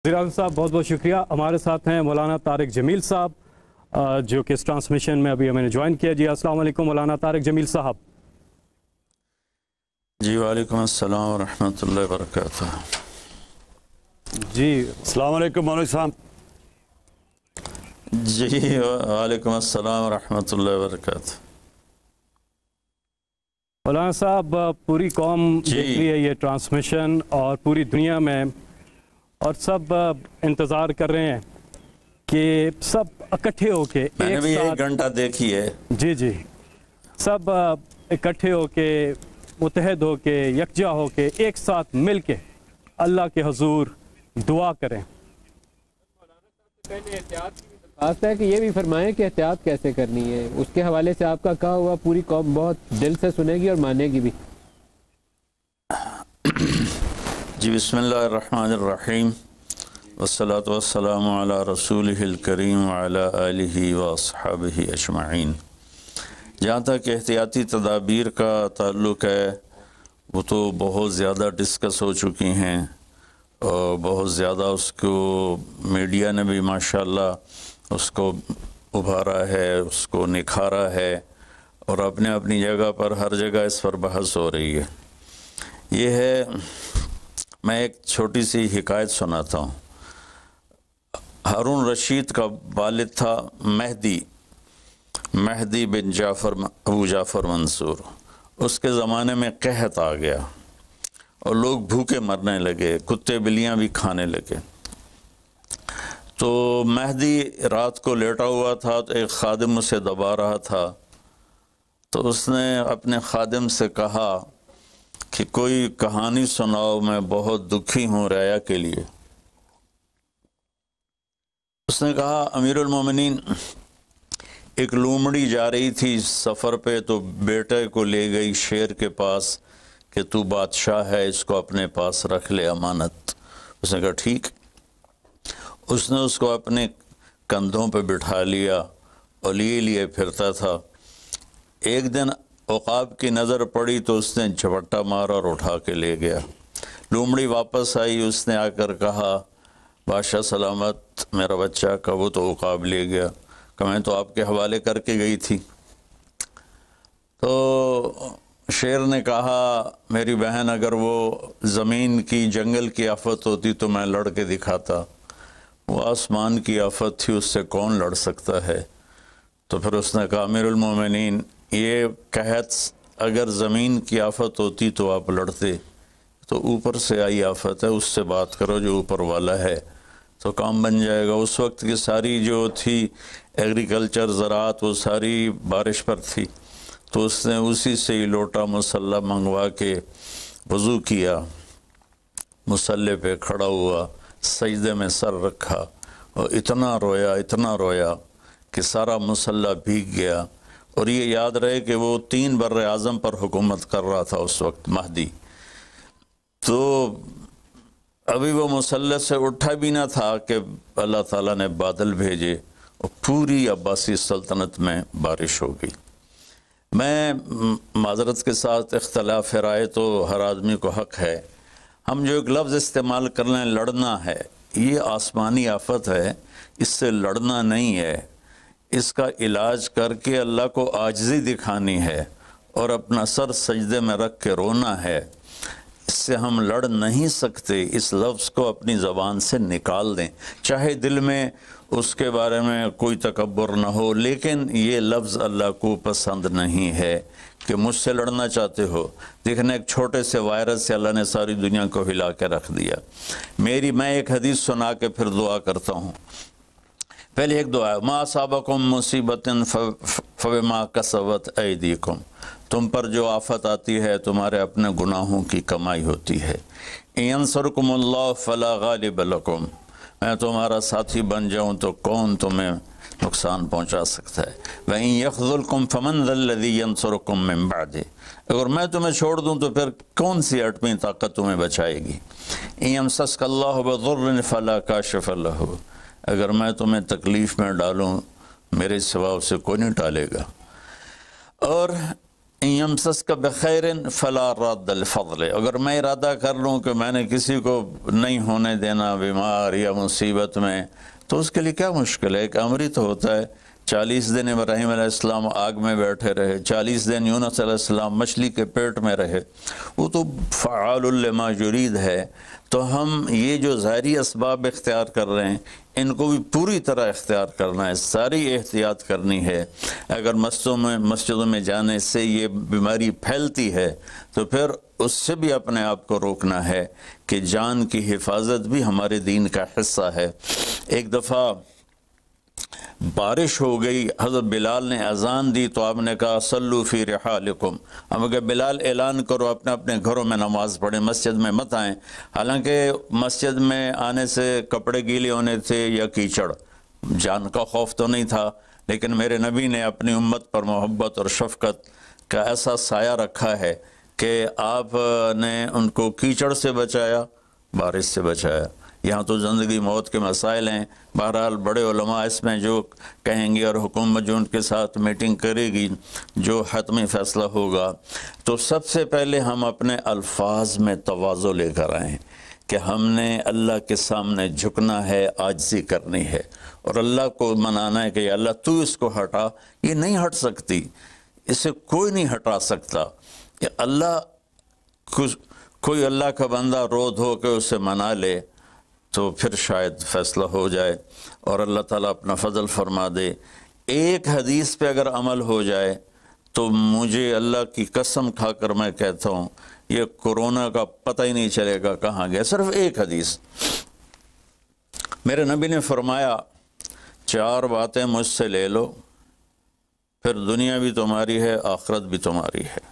फिराज साहब बहुत बहुत शुक्रिया। हमारे साथ हैं मौलाना तारिक जमील साहब, जो कि इस ट्रांसमिशन में अभी हमें ज्वाइन किया। जी अस्सलाम वालेकुम मौलाना तारिक जमील साहब। जी वालेकुम अस्सलाम व रहमतुल्लाहि व बरकातुहू। जी अस्सलाम वालेकुम मौलवी साहब। जी वालेकुम अस्सलाम व रहमतुल्लाहि व बरकातुहू। मौलाना साहब, पूरी कौम जी। देख रही है ये ट्रांसमिशन और पूरी दुनिया में, और सब इंतज़ार कर रहे हैं कि सब इकट्ठे होके मैंने भी साथ, 1 घंटा देखी है। जी जी, सब इकट्ठे होके, मुत्तहद होके, यकजा होके, एक साथ मिल के अल्लाह के हुजूर दुआ करें। बात है कि ये भी फरमाएं कि एहतियात कैसे करनी है। उसके हवाले से आपका कहा हुआ पूरी कौम बहुत दिल से सुनेगी और मानेगी भी। जी बिस्मिल्लाहिर्रहमानिर्रहीम वस्सलातु वस्सलामु अला रसूलिहिल करीम व अला आलिहि व अस्हाबिहि अजमईन। जहाँ तक एहतियाती तदाबीर का ताल्लुक़ है, वो तो बहुत ज़्यादा डिस्कस हो चुकी हैं और बहुत ज़्यादा उसको मीडिया ने भी माशाअल्लाह उसको उभारा है, उसको निखारा है, और अपने अपनी जगह पर हर जगह इस पर बहस हो रही है। ये है, मैं एक छोटी सी हिकायत सुनाता हूँ। हारून रशीद का वालिद था महदी बिन अबू जाफ़र मंसूर। उसके ज़माने में कहत आ गया और लोग भूखे मरने लगे, कुत्ते बिल्लियाँ भी खाने लगे। तो महदी रात को लेटा हुआ था, तो एक खादिम उसे दबा रहा था। तो उसने अपने खादिम से कहा कि कोई कहानी सुनाओ, मैं बहुत दुखी हूँ रया के लिए। उसने कहा, अमीरुल मोमिनीन, एक लोमड़ी जा रही थी सफ़र पे, तो बेटे को ले गई शेर के पास कि तू बादशाह है, इसको अपने पास रख ले, अमानत। उसने कहा ठीक। उसने उसको अपने कंधों पे बिठा लिया और लिए फिरता था। एक दिन औकाब की नज़र पड़ी तो उसने झपट्टा मारा और उठा के ले गया। लोमड़ी वापस आई, उसने आकर कहा, बादशाह सलामत, मेरा बच्चा। का वो तो औकाब ले गया। कि मैं तो आपके हवाले करके गई थी। तो शेर ने कहा, मेरी बहन, अगर वो ज़मीन की जंगल की आफत होती तो मैं लड़ के दिखाता, वो आसमान की आफत थी, उससे कौन लड़ सकता है। तो फिर उसने कहा, अमीरुल मोमिनीन, ये कहत अगर ज़मीन की आफत होती तो आप लड़ते, तो ऊपर से आई आफत है, उससे बात करो जो ऊपर वाला है, तो काम बन जाएगा। उस वक्त की सारी जो थी एग्रीकल्चर, ज़राअत, वो सारी बारिश पर थी। तो उसने उसी से ही लोटा मुसल्ला मंगवा के वज़ू किया, मुसल्ले पे खड़ा हुआ, सजदे में सर रखा और इतना रोया कि सारा मुसल्ला भीग गया। और ये याद रहे कि वो 3 बर्र आज़म पर हुकूमत कर रहा था उस वक्त महदी। तो अभी वो मुसल्ले से उठा भी ना था कि अल्लाह ताला ने बादल भेजे और पूरी अब्बासी सल्तनत में बारिश हो गई। मैं माज़रत के साथ इख्तलाफ राय तो हर आदमी को हक़ है। हम जो एक लफ्ज़ इस्तेमाल कर लें, लड़ना है, ये आसमानी आफत है, इससे लड़ना नहीं है। इसका इलाज करके अल्लाह को आजिज़ी दिखानी है और अपना सर सजदे में रख के रोना है। इससे हम लड़ नहीं सकते। इस लफ्ज़ को अपनी ज़बान से निकाल दें, चाहे दिल में उसके बारे में कोई तकब्बुर न हो, लेकिन ये लफ्ज़ अल्लाह को पसंद नहीं है कि मुझसे लड़ना चाहते हो। देखने, एक छोटे से वायरस से अल्लाह ने सारी दुनिया को हिला के रख दिया। मैं एक हदीस सुना के फिर दुआ करता हूँ। पहले एक दुआ, मा असाबकुम मुसीबतिन फबिमा कसबत ऐदीकुम, तुम पर जो आफत आती है तुम्हारे अपने गुनाहों की कमाई होती है। यंसुरकुमुल्लाह फला गालिब लकुम, मैं तुम्हारा साथी बन जाऊं तो कौन तुम्हें नुकसान पहुंचा सकता है। वइन यख़ज़ुलकुम फमन ज़ल्लज़ी यंसुरकुम मिन बअदि, अगर मैं तुम्हें छोड़ दूं तो फिर कौन सी अटमी ताकत तुम्हें बचाएगी। यमसस्कल्लाहु बिज़ुर्रिन फला काशिफ़ लहू, अगर मैं तुम्हें तकलीफ़ में डालूं मेरे सिवा उसे कोई नहीं टालेगा। और यमसस का बखैरन फला रद्द फضल, अगर मैं इरादा कर लूँ कि मैंने किसी को नहीं होने देना बीमार या मुसीबत में, तो उसके लिए क्या मुश्किल है। एक अमरी तो होता है, 40 दिन इब्राहीम अलैहिस्सलाम आग में बैठे रहे, 40 दिन यूनुस अलैहिस्सलाम मछली के पेट में रहे, वो तो फ़आलुल लिमा युरीद है। तो हम ये जो ज़ाहिरी असबाब इख्तियार कर रहे हैं, इनको भी पूरी तरह इख्तियार करना है, सारी एहतियात करनी है। अगर मस्जिदों में जाने से ये बीमारी फैलती है तो फिर उससे भी अपने आप को रोकना है कि जान की हिफाजत भी हमारे दीन का हिस्सा है। एक दफ़ा बारिश हो गई, हज़रत बिलाल ने अज़ान दी तो आपने कहा सल्लू फ़ी रिहालिकुम, हम अगर बिलाल ऐलान करो अपने अपने घरों में नमाज पढ़ें, मस्जिद में मत आएँ। हालांकि मस्जिद में आने से कपड़े गीले होने थे या कीचड़, जान का खौफ तो नहीं था, लेकिन मेरे नबी ने अपनी उम्मत पर मोहब्बत और शफ़क़त का ऐसा साया रखा है कि आपने उनको कीचड़ से बचाया, बारिश से बचाया। यहाँ तो ज़िंदगी मौत के मसाइल हैं। बहरहाल बड़े उलमा इसमें जो कहेंगे और हुकूमत जो उनके साथ मीटिंग करेगी, जो हतमी फ़ैसला होगा, तो सबसे पहले हम अपने अल्फाज में तवाज़ु लेकर आएँ कि हमने अल्लाह के सामने झुकना है, आजिज़ी करनी है और अल्लाह को मनाना है कि अल्लाह तू इसको हटा, ये नहीं हट सकती, इसे कोई नहीं हटा सकता। कि अल्लाह कोई अल्लाह का बंदा रो धो के उसे मना ले तो फिर शायद फ़ैसला हो जाए और अल्लाह ताला अपना फ़ज़ल फरमा दे। एक हदीस पे अगर अमल हो जाए तो मुझे अल्लाह की कसम खाकर मैं कहता हूँ ये कोरोना का पता ही नहीं चलेगा कहाँ गया। सिर्फ एक हदीस, मेरे नबी ने फरमाया 4 बातें मुझसे ले लो, फिर दुनिया भी तुम्हारी है, आखिरत भी तुम्हारी है।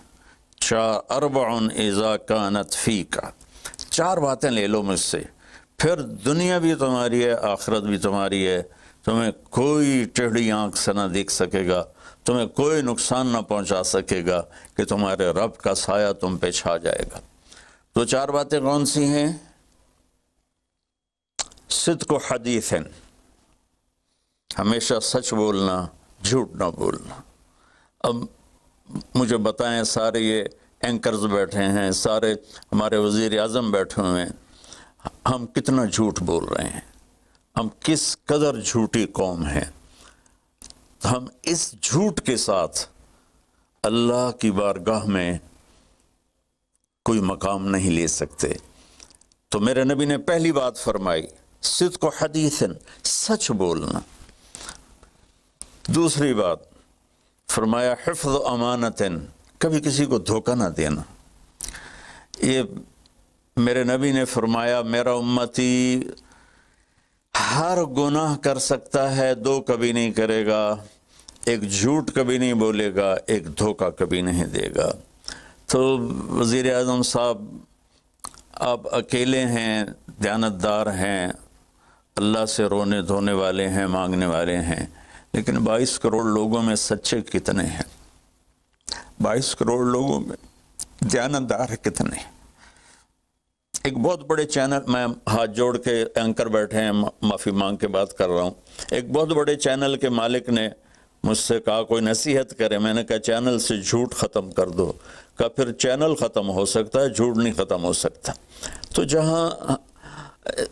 4 अर्बउन इज़ा कानत फ़ीका, 4 बातें ले लो मुझसे, फिर दुनिया भी तुम्हारी है, आखिरत भी तुम्हारी है। तुम्हें कोई टेढ़ी आँख से ना देख सकेगा, तुम्हें कोई नुकसान ना पहुँचा सकेगा कि तुम्हारे रब का साया तुम पे छा जाएगा। तो 4 बातें कौन सी हैं? सिद्क़ु हदीसन, हमेशा सच बोलना, झूठ ना बोलना। अब मुझे बताएं, सारे ये एंकर्स बैठे हैं, सारे हमारे वज़ीर आज़म बैठे हुए हैं, हम कितना झूठ बोल रहे हैं, हम किस कदर झूठी कौम हैं। हम इस झूठ के साथ अल्लाह की बारगाह में कोई मकाम नहीं ले सकते। तो मेरे नबी ने पहली बात फरमाई सिद्क़ु हदीसन, सच बोलना। दूसरी बात फरमाया हिफ़्ज़ अमानतन, कभी किसी को धोखा ना देना। ये मेरे नबी ने फरमाया मेरा उम्मती हर गुनाह कर सकता है, 2 कभी नहीं करेगा, एक झूठ कभी नहीं बोलेगा, एक धोखा कभी नहीं देगा। तो वज़ीर आज़म साहब आप अकेले हैं, दयानतदार हैं, अल्लाह से रोने धोने वाले हैं, मांगने वाले हैं, लेकिन 22 करोड़ लोगों में सच्चे कितने हैं? 22 करोड़ लोगों में दयानतदार कितने हैं? एक बहुत बड़े चैनल, मैं हाथ जोड़ के एंकर बैठे हैं, माफ़ी मांग के बात कर रहा हूँ, एक बहुत बड़े चैनल के मालिक ने मुझसे कहा कोई नसीहत करे। मैंने कहा चैनल से झूठ ख़त्म कर दो। कहा फिर चैनल ख़त्म हो सकता है, झूठ नहीं ख़त्म हो सकता। तो जहाँ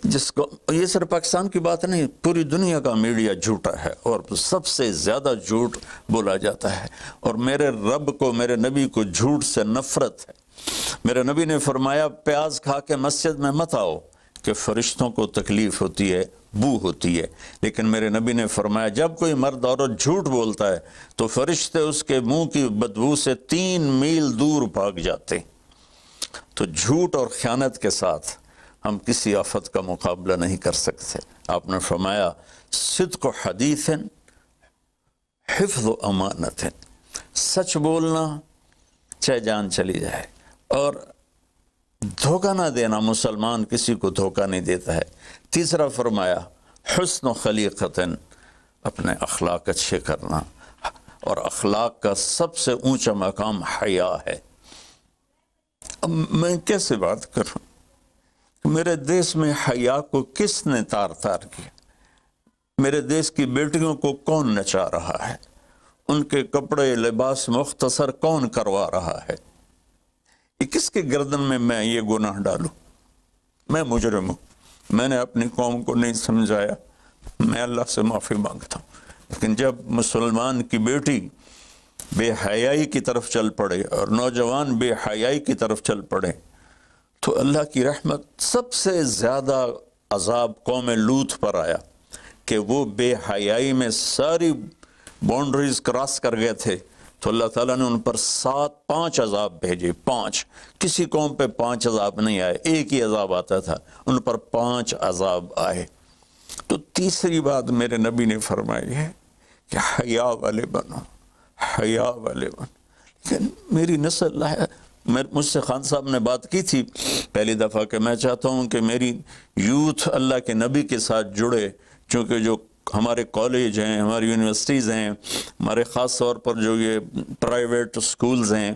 जिसको, ये सिर्फ पाकिस्तान की बात नहीं, पूरी दुनिया का मीडिया झूठा है और सबसे ज़्यादा झूठ बोला जाता है। और मेरे रब को, मेरे नबी को झूठ से नफ़रत है। मेरे नबी ने फरमाया प्याज खा के मस्जिद में मत आओ कि फ़रिश्तों को तकलीफ़ होती है, बू होती है। लेकिन मेरे नबी ने फरमाया जब कोई मर्द औरत झूठ बोलता है तो फ़रिश्ते उसके मुंह की बदबू से 3 मील दूर भाग जाते। तो झूठ और ख़यानत के साथ हम किसी आफत का मुकाबला नहीं कर सकते। आपने फरमाया सिद्क़ु हदीसन हिफ़्ज़ु अमानतन, सच बोलना चाहे जान चली जाए, और धोखा ना देना। मुसलमान किसी को धोखा नहीं देता है। तीसरा फरमाया हुस्न खलीक़तन, अपने अखलाक अच्छे करना, और अखलाक का सबसे ऊंचा मकाम हया है। अब मैं कैसे बात करूं? मेरे देश में हया को किसने तार तार किया? मेरे देश की बेटियों को कौन नचा रहा है? ان کے کپڑے لباس مختصر کون کروا رہا ہے؟ یہ کس کے گردن میں یہ گناہ ڈالوں؟ میں مجرم ہوں، میں نے اپنی قوم کو نہیں سمجھایا، میں اللہ سے معافی مانگتا ہوں۔ لیکن جب مسلمان کی بیٹی بے حیائی کی طرف چل پڑے اور نوجوان بے حیائی کی طرف چل پڑے تو اللہ کی رحمت، سب سے زیادہ عذاب قوم لوط پر آیا کہ وہ بے حیائی میں ساری باؤنڈریز کراس کر گئے تھے، تو اللہ تعالیٰ نے ان پر 5 عذاب بھیجے۔ 5، کسی قوم پہ 5 عذاب نہیں آئے، ایک ہی عذاب آتا تھا، ان پر 5 عذاب آئے۔ تو تیسری بات میرے نبی نے فرمائی ہے کہ حیا والے بنو، حیا والے بنو۔ لیکن میری نسل ہے، مجھ سے خان صاحب نے بات کی تھی پہلی دفعہ کہ میں چاہتا ہوں کہ میری یوتھ اللہ کے نبی کے ساتھ جڑے، چونکہ جو ہمارے کالج ہیں، ہماری یونیورسٹیز ہیں، ہمارے خاص طور پر جو یہ پرائیویٹ سکولز ہیں،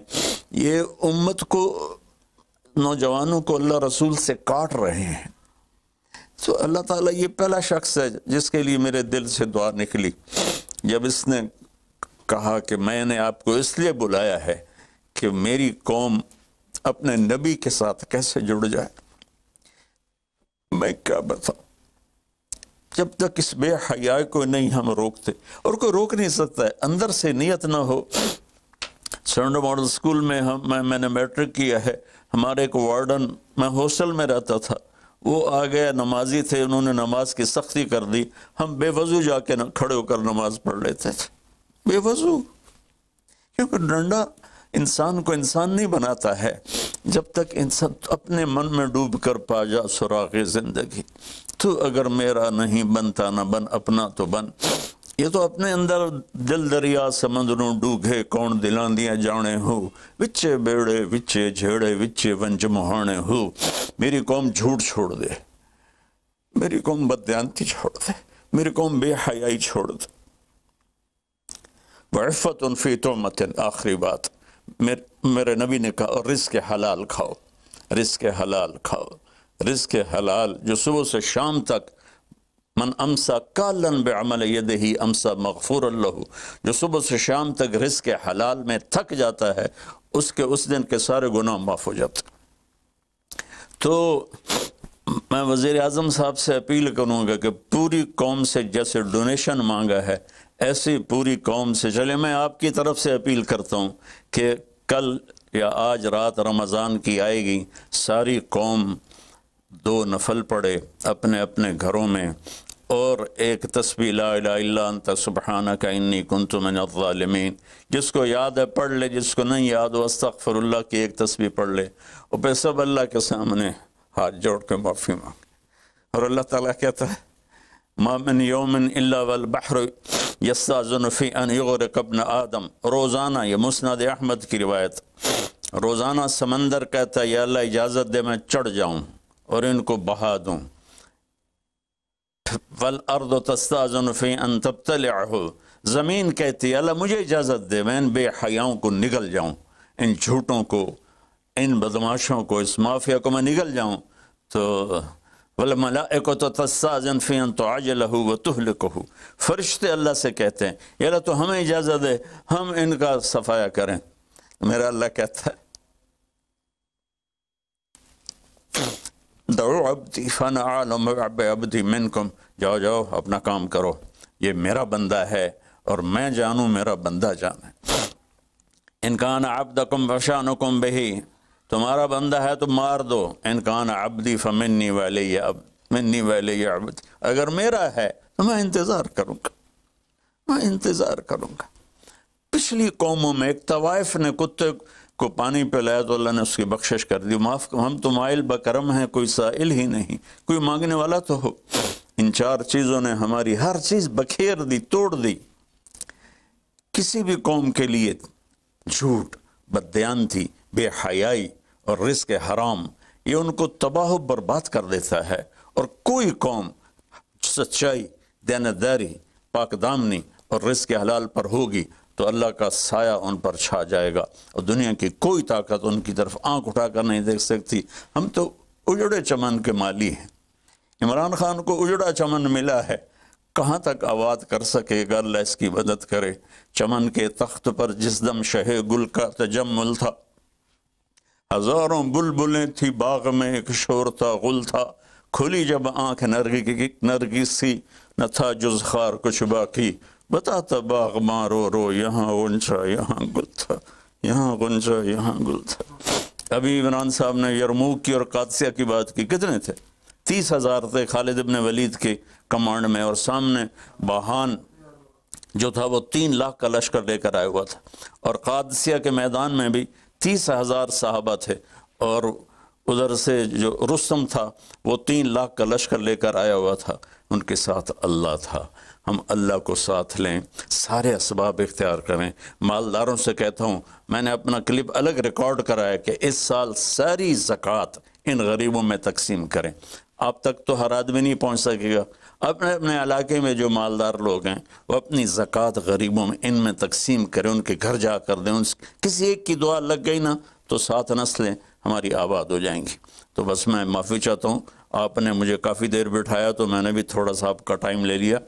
یہ امت کو، نوجوانوں کو اللہ رسول سے کاٹ رہے ہیں۔ تو اللہ تعالیٰ یہ پہلا شخص ہے جس کے لیے میرے دل سے دعا نکلی جب اس نے کہا کہ میں نے آپ کو اس لیے بلایا ہے کہ میری قوم اپنے نبی کے ساتھ کیسے جڑ جائے۔ میں کیا بتاؤں، جب تک اس بے حیائی کو نہیں ہم روکتے، اور کوئی روک نہیں سکتا ہے، اندر سے نیت نہ ہو۔ سرنڈو ماڈل اسکول میں میں نے میٹرک کیا ہے، ہمارے ایک وارڈن، میں ہاسٹل میں رہتا تھا، وہ آ گیا، نمازی تھے، انہوں نے نماز کی سختی کر دی، ہم بے وضو جا کے کھڑے ہو کر نماز پڑھ لیتے تھے، بے وضو، کیونکہ ڈنڈا انسان کو انسان نہیں بناتا ہے جب تک انسان اپنے من میں ڈوب کر پا جا سراغ زندگی۔ تو اگر میرا نہیں بنتا نہ بن، اپنا تو بن۔ یہ تو اپنے اندر دل دریا سمندروں ڈوگے، کون دلاں دیاں جانے ہو، وچے بیڑے وچے جھیڑے وچے ونج مہانے ہو۔ میری قوم جھوٹ چھوڑ دے، میری قوم بددیانتی چھوڑ دے، میری قوم بے حیائی چھوڑ دے۔ وعفت فی تہمت، آخری بات میرے نبی نے کہا، اور رزق حلال کھاؤ، رزق حلال کھاؤ، رزق حلال جو صبح سے شام تک، من امسا کالن بعمل یدہ امسا مغفور لہ، جو صبح سے شام تک رزق حلال میں تھک جاتا ہے، اس کے اس دن کے سارے گناہ معاف ہو جاتے۔ تو میں وزیر اعظم صاحب سے اپیل کروں گا کہ پوری قوم سے جیسے ڈونیشن مانگا ہے، ایسی پوری قوم سے چلے۔ میں آپ کی طرف سے اپیل کرتا ہوں کہ کل یا آج رات رمضان کی آئے گی، ساری قوم 2 نفل پڑھے اپنے اپنے گھروں میں، اور ایک تسبیح لا الہ الا انت سبحانک انی کنت من الظالمین، جس کو یاد ہے پڑھ لے، جس کو نہیں یاد ہو استغفر اللہ کی ایک تسبیح پڑھ لے، اور پھر سب اللہ کے سامنے ہاتھ جوڑ کے معافی مانگ۔ اور اللہ تعالیٰ کہتا ہے ما من یوم الا والبحر یستاذن فی ان یغرق ابن آدم، روزانہ، یہ مسند احمد کی روایت، روزانہ سمندر کہتا ہے یا اللہ اجازت دے میں چڑھ جاؤں اور ان کو بہا دوں۔ والارض تستاذن فی ان تبتلعہ، زمین کہتی ہے اللہ مجھے اجازت دے میں ان بے حیاؤں کو نگل جاؤں، ان جھوٹوں کو، ان بدماشوں کو، اس مافیا کو میں نگل جاؤں۔ تو والملائکۃ تستاذن فی ان تعجلہ وتہلکہ، فرشتے اللہ سے کہتے ہیں یا اللہ تو ہمیں اجازت دے ہم ان کا صفایا کریں۔ میرا اللہ کہتا ہے دعو عبدی فانا اعلم بعبدی منکم، جاؤ جاؤ اپنا کام کرو، یہ میرا بندہ ہے اور میں جانوں میرا بندہ جانے۔ ان کان عبدکم فشانکم بہی، تمہارا بندہ ہے تو مار دو، ان کان عبدی فمنی ولی منی ولی عبدی، اگر میرا ہے تو میں انتظار کروں گا، میں انتظار کروں گا۔ پچھلی قوموں میں ایک طوائف نے کتے کو پانی پلایا تو اللہ نے اس کی بخشش کر دی، معاف، ہم تو مائل بکرم ہیں، کوئی سائل ہی نہیں، کوئی مانگنے والا تو ہو۔ ان 4 چیزوں نے ہماری ہر چیز بکھیر دی، توڑ دی۔ کسی بھی قوم کے لیے جھوٹ، بددیانتی، بے حیائی اور رزق حرام، یہ ان کو تباہ و برباد کر دیتا ہے۔ اور کوئی قوم سچائی، دیانتداری، پاک دامنی اور رزق حلال پر ہوگی تو اللہ کا سایہ ان پر چھا جائے گا، اور دنیا کی کوئی طاقت ان کی طرف آنکھ اٹھا کر نہیں دیکھ سکتی۔ ہم تو اجڑے چمن کے مالی ہیں، عمران خان کو اجڑا چمن ملا ہے، کہاں تک آباد کر سکے گا، اللہ اس کی مدد کرے۔ چمن کے تخت پر جس دم شہ گل کا تجمل تھا، ہزاروں بلبلیں تھی باغ میں، ایک شور تھا غل تھا، کھلی جب آنکھ نرگس سی، نہ تھا جز خار کچھ باقی، بتاتا باغ مارو رو، یہاں غنچہ یہاں گل تھا، یہاں غنچہ یہاں گل تھا۔ ابھی عمران صاحب نے یرموک کی اور قادسیہ کی بات کی، کتنے تھے؟ 30,000 تھے خالد ابن ولید کے کمانڈ میں، اور سامنے باہان جو تھا وہ 3 لاکھ کا لشکر لے کر آیا ہوا تھا، اور قادسیہ کے میدان میں بھی 30,000 صحابہ تھے، اور ادھر سے جو رستم تھا وہ 3 لاکھ کا لشکر لے کر آیا ہوا تھا، ان کے ساتھ اللہ تھا۔ ہم اللہ کو ساتھ لیں، سارے اسباب اختیار کریں۔ مالداروں سے کہتا ہوں، میں نے اپنا کلپ الگ ریکارڈ کرایا کہ اس سال ساری زکوٰۃ ان غریبوں میں تقسیم کریں۔ آپ تک تو ہر آدمی نہیں پہنچ سکے گا، اپنے اپنے علاقے میں جو مالدار لوگ ہیں وہ اپنی زکوٰۃ غریبوں میں ان میں تقسیم کریں، ان کے گھر جا کر دیں۔ کسی ایک کی دعا لگ گئی نا تو 7 نسلیں ہماری آباد ہو جائیں گی۔ تو بس میں معافی چاہتا ہوں، آپ نے مجھے کافی دیر بٹھایا تو میں نے بھی تھوڑا سا آپ کا ٹائم لے لیا،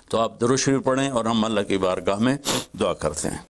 تو آپ درود شریف پڑھیں اور ہم اللہ کی بارگاہ میں دعا کرتے ہیں۔